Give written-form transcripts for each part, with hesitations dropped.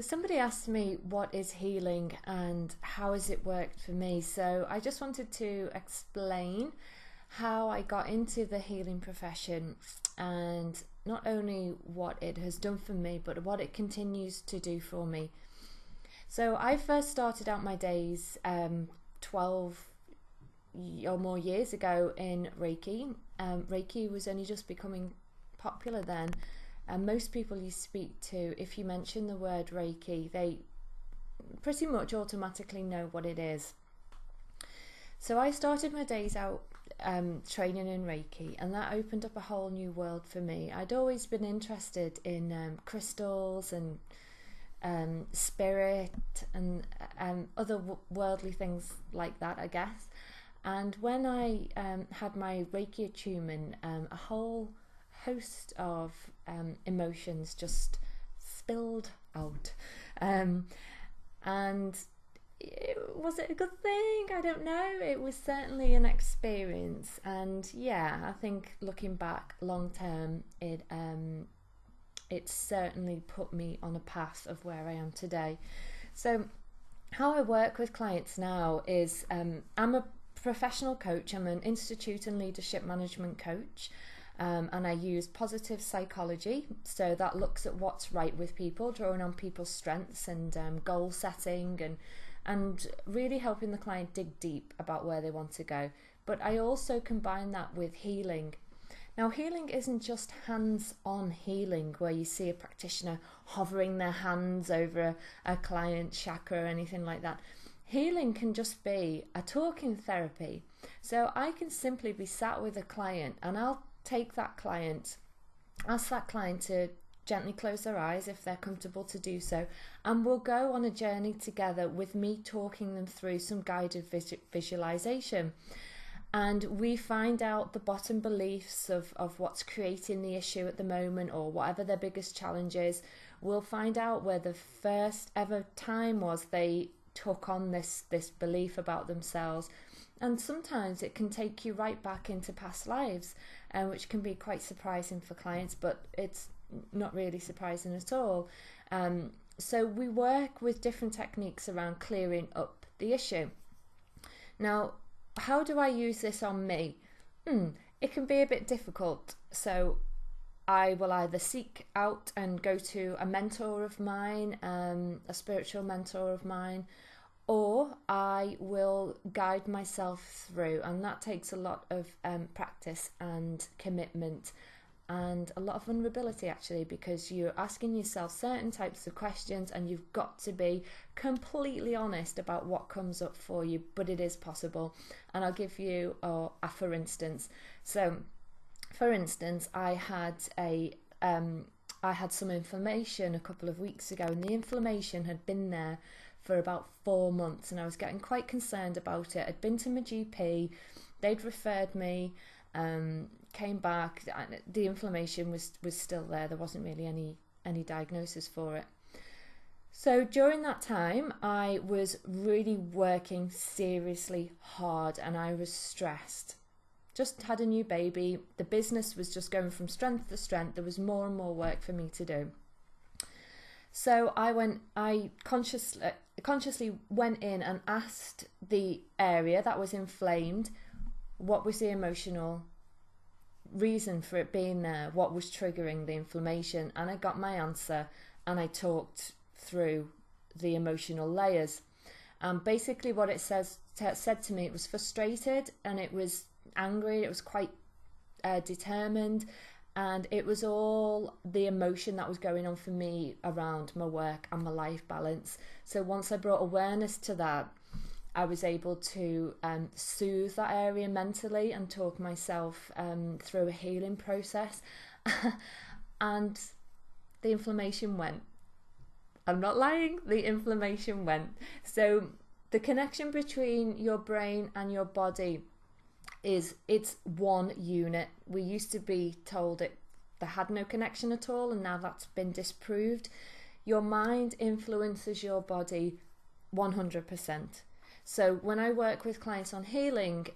So somebody asked me what is healing and how has it worked for me. So I just wanted to explain how I got into the healing profession and not only what it has done for me, but what it continues to do for me. So I first started out my days 12 or more years ago in Reiki. Reiki was only just becoming popular then. And most people you speak to, if you mention the word Reiki, they pretty much automatically know what it is. So I started my days out training in Reiki, and that opened up a whole new world for me. I'd always been interested in crystals and spirit and other worldly things like that, I guess. And when I had my Reiki attunement, a whole host of emotions just spilled out, and was it a good thing? I don't know. It was certainly an experience, and yeah, I think looking back long term, it certainly put me on a path of where I am today. So how I work with clients now is I'm a professional coach. I'm an institute and leadership management coach. And I use positive psychology, so that looks at what's right with people, drawing on people's strengths and goal setting and really helping the client dig deep about where they want to go. But I also combine that with healing. Now, healing isn't just hands-on healing where you see a practitioner hovering their hands over a client's chakra or anything like that. Healing can just be a talking therapy. So I can simply be sat with a client and I'll take that client, ask that client to gently close their eyes if they're comfortable to do so, and we'll go on a journey together with me talking them through some guided visualization. And we find out the bottom beliefs of what's creating the issue at the moment, or whatever their biggest challenge is. We'll find out where the first ever time was they took on this belief about themselves. And sometimes it can take you right back into past lives, which can be quite surprising for clients, but it's not really surprising at all. So we work with different techniques around clearing up the issue. Now, how do I use this on me? It can be a bit difficult. So I will either seek out and go to a mentor of mine, a spiritual mentor of mine, or I will guide myself through, and that takes a lot of practice and commitment and a lot of vulnerability, actually, because you're asking yourself certain types of questions and you've got to be completely honest about what comes up for you, but it is possible. And I'll give you a for instance. So for instance, I had some inflammation a couple of weeks ago, and the inflammation had been there for about 4 months, and I was getting quite concerned about it. I'd been to my GP, they'd referred me, came back, the inflammation was still there. There wasn't really any diagnosis for it. So during that time, I was really working seriously hard and I was stressed. Just had a new baby. The business was just going from strength to strength. There was more and more work for me to do. So I consciously went in and asked the area that was inflamed, what was the emotional reason for it being there, what was triggering the inflammation, and I got my answer, and I talked through the emotional layers. Basically what it said to me, it was frustrated and it was angry, it was quite determined, and it was all the emotion that was going on for me around my work and my life balance. So once I brought awareness to that, I was able to soothe that area mentally and talk myself through a healing process. And the inflammation went. I'm not lying, the inflammation went. So the connection between your brain and your body it's one unit. We used to be told there had no connection at all, and now that's been disproved. Your mind influences your body 100%. So when I work with clients on healing,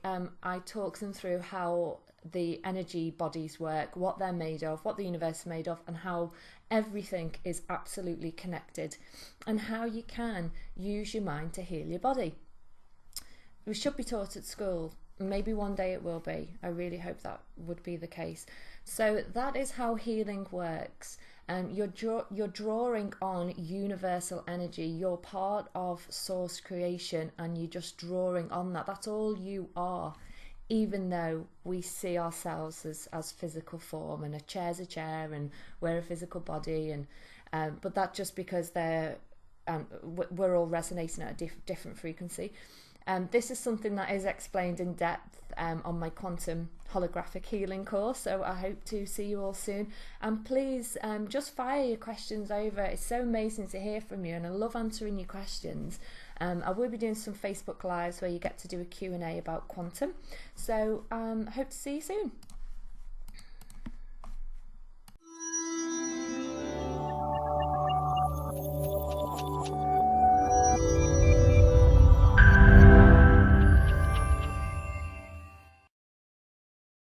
I talk them through how the energy bodies work, what they're made of, what the universe is made of, and how everything is absolutely connected, and how you can use your mind to heal your body. We should be taught at school. Maybe one day it will be. I really hope that would be the case. So that is how healing works. You're drawing on universal energy. You're part of source creation, and you're just drawing on that. That's all you are, even though we see ourselves as physical form, and a chair's a chair, and we're a physical body, and but that's just because we're all resonating at a different frequency. This is something that is explained in depth on my quantum holographic healing course, so I hope to see you all soon. And please just fire your questions over. It's so amazing to hear from you, and I love answering your questions. I will be doing some Facebook Lives where you get to do a Q&A about quantum, so hope to see you soon.